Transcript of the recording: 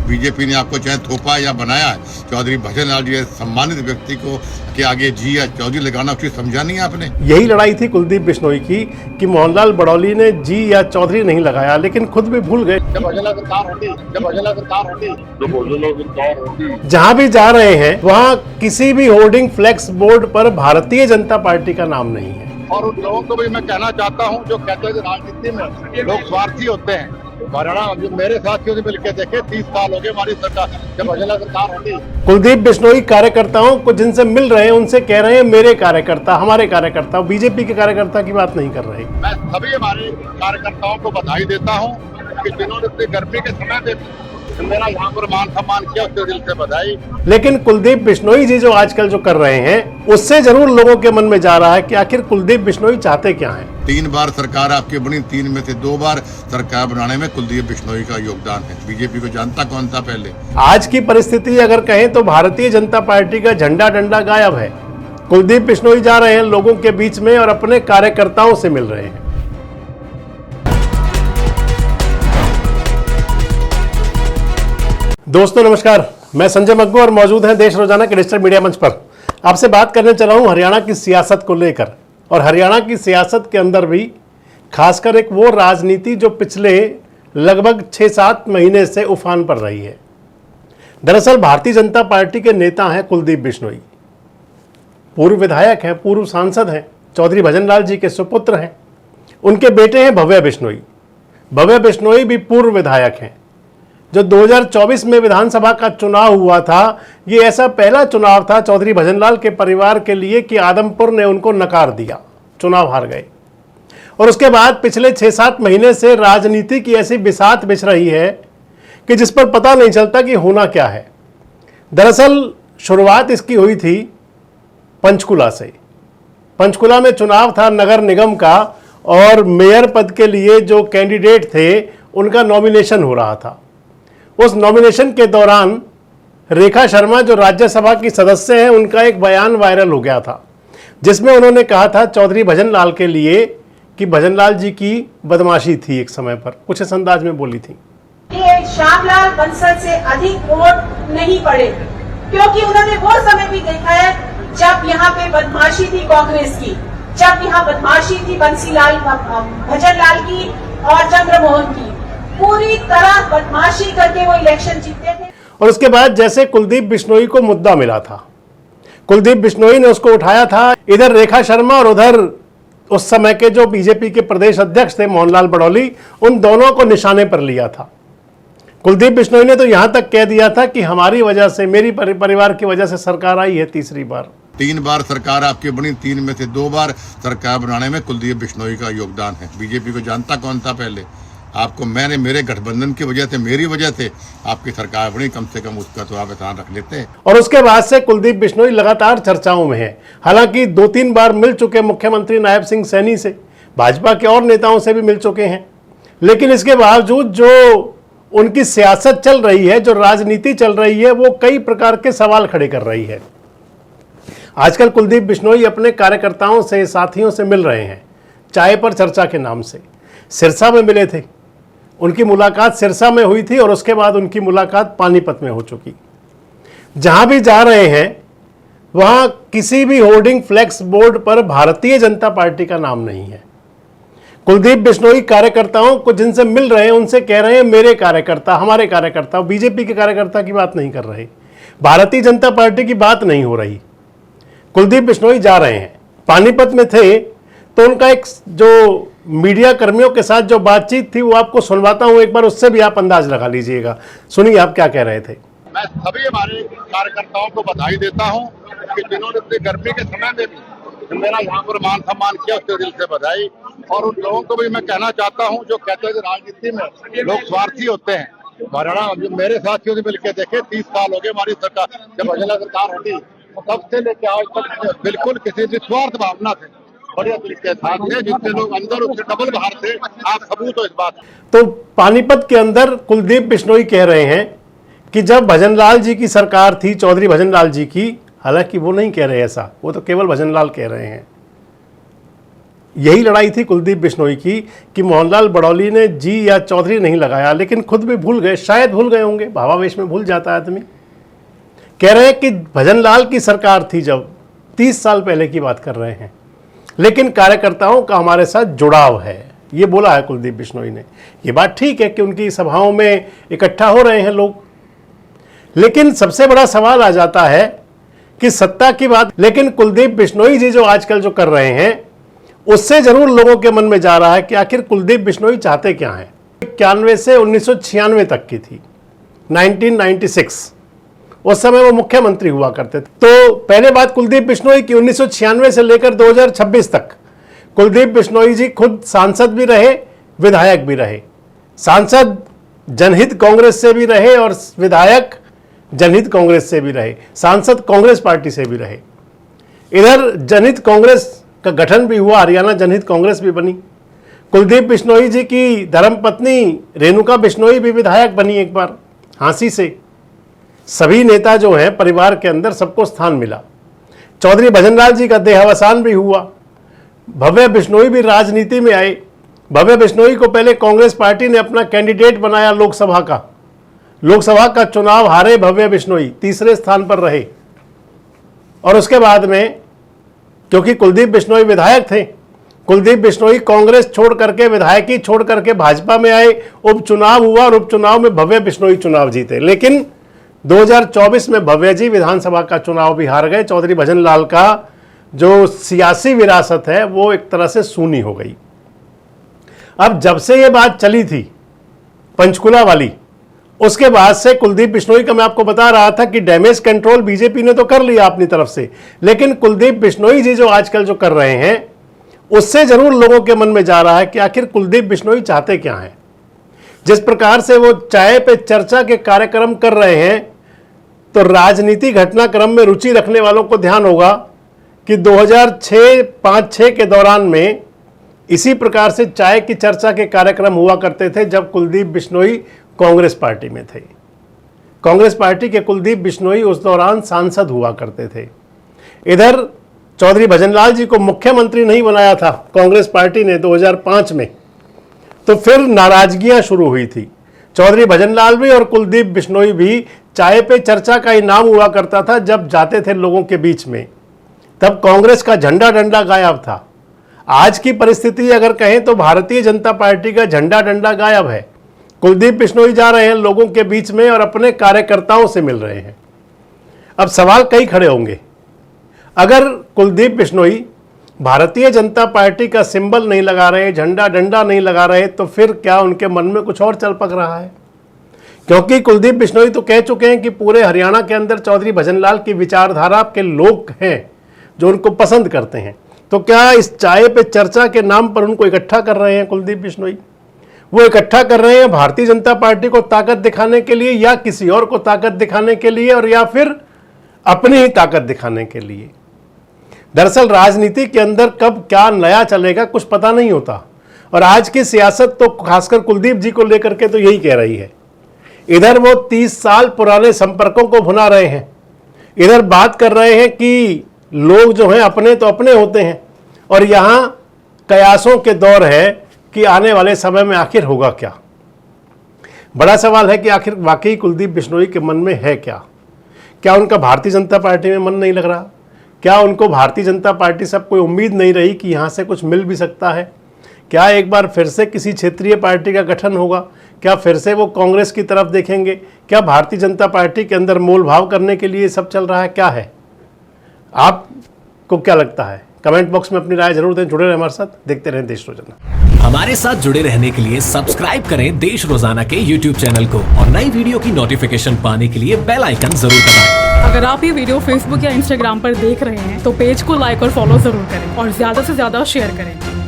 BJP ने आपको चाहे थोपा या बनाया है, चौधरी भजन लाल जी सम्मानित व्यक्ति को के आगे जी या चौधरी लगाना उचित समझा नहीं आपने। यही लड़ाई थी कुलदीप बिश्नोई की कि मोहनलाल बड़ौली ने जी या चौधरी नहीं लगाया, लेकिन खुद भी भूल गए। जहां भी जा रहे हैं वहां किसी भी होर्डिंग फ्लेक्स बोर्ड पर भारतीय जनता पार्टी का नाम नहीं है। और उन लोगों को भी मैं कहना चाहता हूं जो कहते हैं कि राजनीति में लोग स्वार्थी होते हैं। हरियाणा जो मेरे साथियों से मिलकर देखे 30 साल हो गए हमारी सरकार जब भजन लाल सरकार होती। कुलदीप बिश्नोई कार्यकर्ताओं को जिनसे मिल रहे हैं उनसे कह रहे हैं मेरे कार्यकर्ता, हमारे कार्यकर्ता, बीजेपी के कार्यकर्ता की बात नहीं कर रहे। मैं सभी हमारे कार्यकर्ताओं को बधाई देता हूं कि जिन्होंने इतनी गर्मी के समय में मेरा यहाँ पर मान सम्मान किया, उसके दिल से बधाई। लेकिन कुलदीप बिश्नोई जी जो आजकल जो कर रहे हैं उससे जरूर लोगों के मन में जा रहा है कि आखिर कुलदीप बिश्नोई चाहते क्या हैं। 3 बार सरकार आपकी बनी, 3 में से 2 बार सरकार बनाने में कुलदीप बिश्नोई का योगदान है। बीजेपी को जानता कौन था पहले। आज की परिस्थिति अगर कहें तो भारतीय जनता पार्टी का झंडा डंडा गायब है। कुलदीप बिश्नोई जा रहे हैं लोगों के बीच में और अपने कार्यकर्ताओं से मिल रहे हैं। दोस्तों नमस्कार, मैं संजय मग्गू और मौजूद हैं देश रोजाना के डिजिटल मीडिया मंच पर। आपसे बात करने चला हूं हरियाणा की सियासत को लेकर, और हरियाणा की सियासत के अंदर भी खासकर एक वो राजनीति जो पिछले लगभग 6-7 महीने से उफान पर रही है। दरअसल भारतीय जनता पार्टी के नेता हैं कुलदीप बिश्नोई, पूर्व विधायक हैं, पूर्व सांसद हैं, चौधरी भजन लाल जी के सुपुत्र हैं। उनके बेटे हैं भव्य बिश्नोई। भव्य बिश्नोई भी पूर्व विधायक हैं। जो 2024 में विधानसभा का चुनाव हुआ था, ये ऐसा पहला चुनाव था चौधरी भजनलाल के परिवार के लिए कि आदमपुर ने उनको नकार दिया, चुनाव हार गए। और उसके बाद पिछले 6-7 महीने से राजनीति की ऐसी बिसात बिछ रही है कि जिस पर पता नहीं चलता कि होना क्या है। दरअसल शुरुआत इसकी हुई थी पंचकुला से। पंचकुला में चुनाव था नगर निगम का, और मेयर पद के लिए जो कैंडिडेट थे उनका नॉमिनेशन हो रहा था। उस नॉमिनेशन के दौरान रेखा शर्मा जो राज्यसभा की सदस्य हैं, उनका एक बयान वायरल हो गया था जिसमें उन्होंने कहा था चौधरी भजन लाल के लिए कि भजन लाल जी की बदमाशी थी। एक समय पर कुछ इस अंदाज में बोली थी कि श्यामलाल बंसल से अधिक वोट नहीं पड़े, क्योंकि उन्होंने वो समय भी देखा है जब यहाँ पे बदमाशी थी कांग्रेस की, जब यहाँ बदमाशी थी बंसीलाल भजन लाल की और चंद्रमोहन की। पूरी तरह बदमाशी करके वो इलेक्शन जीते थे। और उसके बाद जैसे कुलदीप बिश्नोई को मुद्दा मिला था, कुलदीप बिश्नोई ने उसको उठाया था। इधर रेखा शर्मा और उधर उस समय के जो बीजेपी के प्रदेश अध्यक्ष थे मोहनलाल बड़ौली, उन दोनों को निशाने पर लिया था। कुलदीप बिश्नोई ने तो यहां तक कह दिया था कि हमारी वजह से, मेरी परिवार की वजह से सरकार आई है तीसरी बार। 3 बार सरकार आपकी बनी, 3 में से 2 बार सरकार बनाने में कुलदीप बिश्नोई का योगदान है। बीजेपी को जानता कौन था पहले। आपको मैंने मेरे गठबंधन की वजह से, मेरी वजह से आपकी सरकार बनी, कम से कम उसका तो आप एहसान रख लेते हैं। और उसके बाद से कुलदीप बिश्नोई लगातार चर्चाओं में है। हालांकि 2-3 बार मिल चुके मुख्यमंत्री नायब सिंह सैनी से, भाजपा के और नेताओं से भी मिल चुके हैं, लेकिन इसके बावजूद जो उनकी सियासत चल रही है, जो राजनीति चल रही है, वो कई प्रकार के सवाल खड़े कर रही है। आजकल कुलदीप बिश्नोई अपने कार्यकर्ताओं से, साथियों से मिल रहे हैं चाय पर चर्चा के नाम से। सिरसा में मिले थे, उनकी मुलाकात सिरसा में हुई थी, और उसके बाद उनकी मुलाकात पानीपत में हो चुकी। जहां भी जा रहे हैं वहां किसी भी होर्डिंग फ्लेक्स बोर्ड पर भारतीय जनता पार्टी का नाम नहीं है। कुलदीप बिश्नोई कार्यकर्ताओं को जिनसे मिल रहे हैं उनसे कह रहे हैं मेरे कार्यकर्ता, हमारे कार्यकर्ता, बीजेपी के कार्यकर्ता की बात नहीं कर रहे, भारतीय जनता पार्टी की बात नहीं हो रही। कुलदीप बिश्नोई जा रहे हैं, पानीपत में थे तो उनका एक जो मीडिया कर्मियों के साथ जो बातचीत थी वो आपको सुनवाता हूं, एक बार उससे भी आप अंदाज लगा लीजिएगा। सुनिए आप क्या कह रहे थे। मैं सभी हमारे कार्यकर्ताओं को बधाई देता हूं कि जिन्होंने इतनी गर्मी के समय में भी मेरा यहाँ पर मान सम्मान किया, उसके दिल से बधाई। और उन लोगों को भी मैं कहना चाहता हूं जो कहते हैं कि राजनीति में लोग स्वार्थी होते हैं। हरियाणा जो मेरे साथियों से मिलकर देखे 30 साल हो गए हमारी सरकार जब भजन लाल सरकार होती, तब से लेकर आज तक बिल्कुल किसी निस्वार्थ भावना से बढ़िया तरीके साथ थे, जिससे लोग अंदर उससे डबल बाहर थे। आप सबूत हो इस बात। तो पानीपत के अंदर कुलदीप बिश्नोई कह रहे हैं कि जब भजन लाल जी की सरकार थी, चौधरी भजन लाल जी की, हालांकि वो नहीं कह रहे ऐसा, वो तो केवल भजन लाल कह रहे हैं। यही लड़ाई थी कुलदीप बिश्नोई की कि मोहनलाल बड़ौली ने जी या चौधरी नहीं लगाया, लेकिन खुद भी भूल गए, शायद भूल गए होंगे, भावावेश में भूल जाता है आदमी। कह रहे हैं कि भजनलाल की सरकार थी जब, 30 साल पहले की बात कर रहे हैं, लेकिन कार्यकर्ताओं का हमारे साथ जुड़ाव है, ये बोला है कुलदीप बिश्नोई ने। ये बात ठीक है कि उनकी सभाओं में इकट्ठा हो रहे हैं लोग, लेकिन सबसे बड़ा सवाल आ जाता है कि सत्ता की बात, लेकिन कुलदीप बिश्नोई जी जो आजकल जो कर रहे हैं उससे जरूर लोगों के मन में जा रहा है कि आखिर कुलदीप बिश्नोई चाहते क्या हैं। 91 से 1996 तक की थी, 1996, उस समय वो मुख्यमंत्री हुआ करते थे। तो पहले बात कुलदीप बिश्नोई की, 1996 से लेकर 2026 तक कुलदीप बिश्नोई जी खुद सांसद भी रहे, विधायक भी रहे। सांसद जनहित कांग्रेस से भी रहे और विधायक जनहित कांग्रेस से भी रहे, सांसद कांग्रेस पार्टी से भी रहे। इधर जनहित कांग्रेस का गठन भी हुआ, हरियाणा जनहित कांग्रेस भी बनी। कुलदीप बिश्नोई जी की धर्मपत्नी रेणुका बिश्नोई भी विधायक बनी एक बार, हांसी से। सभी नेता जो हैं परिवार के अंदर सबको स्थान मिला। चौधरी भजनलाल जी का देहावसान भी हुआ। भव्य बिश्नोई भी राजनीति में आए। भव्य बिश्नोई को पहले कांग्रेस पार्टी ने अपना कैंडिडेट बनाया लोकसभा का चुनाव हारे भव्य बिश्नोई, तीसरे स्थान पर रहे। और उसके बाद में क्योंकि कुलदीप बिश्नोई विधायक थे, कुलदीप बिश्नोई कांग्रेस छोड़ करके, विधायकी छोड़ करके भाजपा में आए, उपचुनाव हुआ और उपचुनाव में भव्य बिश्नोई चुनाव जीते। लेकिन 2024 में भव्य जी विधानसभा का चुनाव भी हार गए। चौधरी भजनलाल का जो सियासी विरासत है वो एक तरह से सूनी हो गई। अब जब से ये बात चली थी पंचकुला वाली, उसके बाद से कुलदीप बिश्नोई का मैं आपको बता रहा था कि डैमेज कंट्रोल बीजेपी ने तो कर लिया अपनी तरफ से, लेकिन कुलदीप बिश्नोई जी जो आजकल जो कर रहे हैं उससे जरूर लोगों के मन में जा रहा है कि आखिर कुलदीप बिश्नोई चाहते क्या हैं। जिस प्रकार से वो चाय पे चर्चा के कार्यक्रम कर रहे हैं, तो राजनीति घटनाक्रम में रुचि रखने वालों को ध्यान होगा कि 2005-6 के दौरान में इसी प्रकार से चाय की चर्चा के कार्यक्रम हुआ करते थे जब कुलदीप बिश्नोई कांग्रेस पार्टी में थे। कांग्रेस पार्टी के कुलदीप बिश्नोई उस दौरान सांसद हुआ करते थे। इधर चौधरी भजनलाल जी को मुख्यमंत्री नहीं बनाया था कांग्रेस पार्टी ने 2005 में, तो फिर नाराजगियां शुरू हुई थी। चौधरी भजनलाल भी और कुलदीप बिश्नोई भी चाय पे चर्चा का इनाम हुआ करता था जब जाते थे लोगों के बीच में, तब कांग्रेस का झंडा डंडा गायब था। आज की परिस्थिति अगर कहें तो भारतीय जनता पार्टी का झंडा डंडा गायब है। कुलदीप बिश्नोई जा रहे हैं लोगों के बीच में और अपने कार्यकर्ताओं से मिल रहे हैं। अब सवाल कई खड़े होंगे, अगर कुलदीप बिश्नोई भारतीय जनता पार्टी का सिंबल नहीं लगा रहे, झंडा डंडा नहीं लगा रहे, तो फिर क्या उनके मन में कुछ और चल पक रहा है? क्योंकि कुलदीप बिश्नोई तो कह चुके हैं कि पूरे हरियाणा के अंदर चौधरी भजनलाल की विचारधारा के लोग हैं जो उनको पसंद करते हैं। तो क्या इस चाय पे चर्चा के नाम पर उनको इकट्ठा कर रहे हैं कुलदीप बिश्नोई? वो इकट्ठा कर रहे हैं भारतीय जनता पार्टी को ताकत दिखाने के लिए, या किसी और को ताकत दिखाने के लिए, और या फिर अपनी ही ताकत दिखाने के लिए? दरअसल राजनीति के अंदर कब क्या नया चलेगा कुछ पता नहीं होता, और आज की सियासत तो खासकर कुलदीप जी को लेकर के तो यही कह रही है। इधर वो 30 साल पुराने संपर्कों को भुना रहे हैं, इधर बात कर रहे हैं कि लोग जो हैं अपने तो अपने होते हैं, और यहाँ कयासों के दौर है कि आने वाले समय में आखिर होगा क्या। बड़ा सवाल है कि आखिर वाकई कुलदीप बिश्नोई के मन में है क्या? क्या उनका भारतीय जनता पार्टी में मन नहीं लग रहा? क्या उनको भारतीय जनता पार्टी से कोई उम्मीद नहीं रही कि यहाँ से कुछ मिल भी सकता है? क्या एक बार फिर से किसी क्षेत्रीय पार्टी का गठन होगा? क्या फिर से वो कांग्रेस की तरफ देखेंगे? क्या भारतीय जनता पार्टी के अंदर मोल भाव करने के लिए सब चल रहा है? क्या है, आपको क्या लगता है? कमेंट बॉक्स में अपनी राय जरूर दें। जुड़े रहें हमारे साथ, देखते रहें देश रोजाना। हमारे साथ जुड़े रहने के लिए सब्सक्राइब करें देश रोजाना के YouTube चैनल को, और नई वीडियो की नोटिफिकेशन पाने के लिए बेल आइकन जरूर दबाएं। अगर आप ये वीडियो Facebook या Instagram पर देख रहे हैं तो पेज को लाइक और फॉलो जरूर करें और ज्यादा से ज्यादा शेयर करें।